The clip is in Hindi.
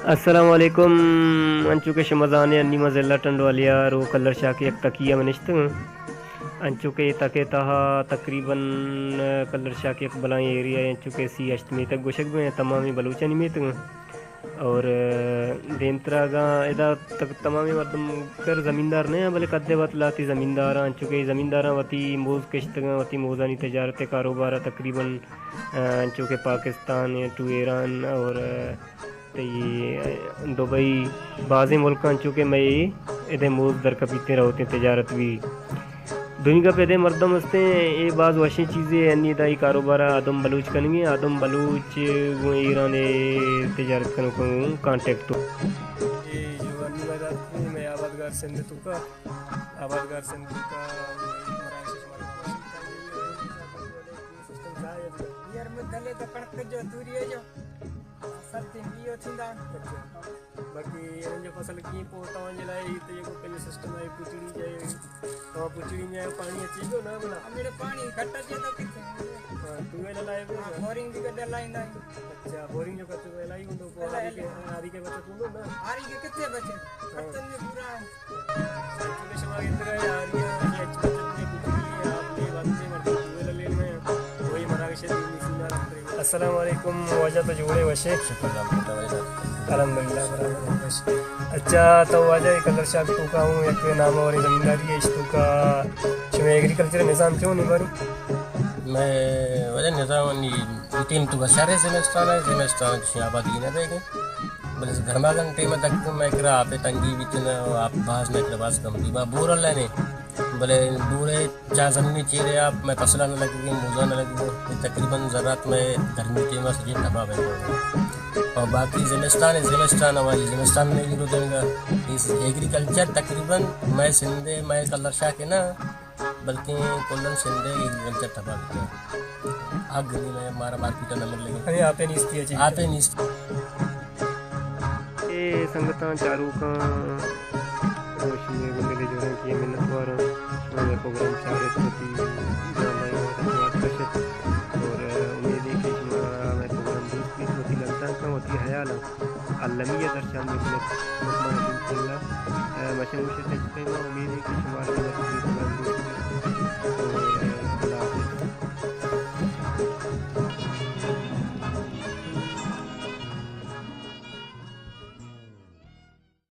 अस्सलाम वालेकुम। अंचुके शमज़ान अन्नी मज़ल्ला टंडवालिया रो कलर शाकी एक तकिया मनिश्त अंचुके तके तहा तकरीबन कलर शाकी एक बलाई एरिया अंचुके सी अष्टमी तक गोशक में तमामी बलूचन में और देंतरागा इदा तक तमामी मर्दम कर ज़मींदार ने भले कद्दे वतलाती ज़मींदार अंचुके ज़मींदार वती मोज़ किश्तगा वती मोज़ानी तजारत कारोबार तकरीबन अंचुके पाकिस्तान टू ईरान और तो ये दुबई बाज़ मुल्क चूँकि मैं इधे मूज दर कपीते रहते तजारत भी दुनिया पे दे मर्दम हंसते ये बाज़ वशी चीज़ें अन्य दाई कारोबार आदम बलूच करेंगे आदम बलूच वो ईरान तजारत करूँ कांटेक्ट तो ये जो अन्य बात मैं आबादगार सिंध तुका आबादगार सिंध तुका यार मैं गले तो कणक जो दूरी है जो सर्दी बियो थींदा बाकी जो फसल की पोटा वञे लाइ त जेको पंहिंजो सिस्टम आहे पुचड़ी जे तव्हां पुचड़ी में पाणी अची वियो न भला मेरे पानी घट अचे तो किथे ट्यूबवेल लाइ बोरिंग भी गड्ढा लाइंदा अच्छा बोरिंग जो खर्चो इलाही हूंदो पोइ हारी के बचत हूंदो न हारी के किथे बचे खर्चन में पूरा कैलकुलेशन वाली तरह हारी की अच्छी बचत में पुचड़ी आपने बनते मतलब ट्यूबवेल ले में वही मरा के शेर अस्सलाम वालेकुम वजह तो जोड़े वशे अल्हम्दुलिल्लाह बराबर अच्छा तो वजह कलर शाक तो का हूँ एक नाम और ज़मींदारी है इसको का मैं एग्रीकल्चर निज़ाम क्यों नहीं बारू मैं वजह निज़ाम तीन तो बसारे सेमेस्टर की आबादी ने देखे बल्कि धर्मा घंटे में तक मैं करा आप तंगी बीच आप बास में बास कम दी बोर लेने भले पूरे 4 ज़मीनी चेहरे आप मैं फसला न लगेगी मोजा न लगेगी तकरीबन ज़रात में गर्मी के में सजी दबा बैठा और बाकी ज़िमिस्तान हमारी ज़िमिस्तान में भी देगा इस एग्रीकल्चर तकरीबन मैं सिंधे मैं कलर शाह के ना बल्कि कोल्लन सिंधे एग्रीकल्चर दबा बैठा आग नहीं में हमारा मार्केट न मिल लगे आते नहीं ये संगतां चारू का रोशनी बंदे जो है कि मिन्नत वार मैं प्रोग्राम चारे प्रति जाना और उम्मीद है कि हमारा मैं प्रोग्राम दूसरी होती लगता है होती हयाल अलमिया दर्शन में मशहूर से उम्मीद है कि हमारे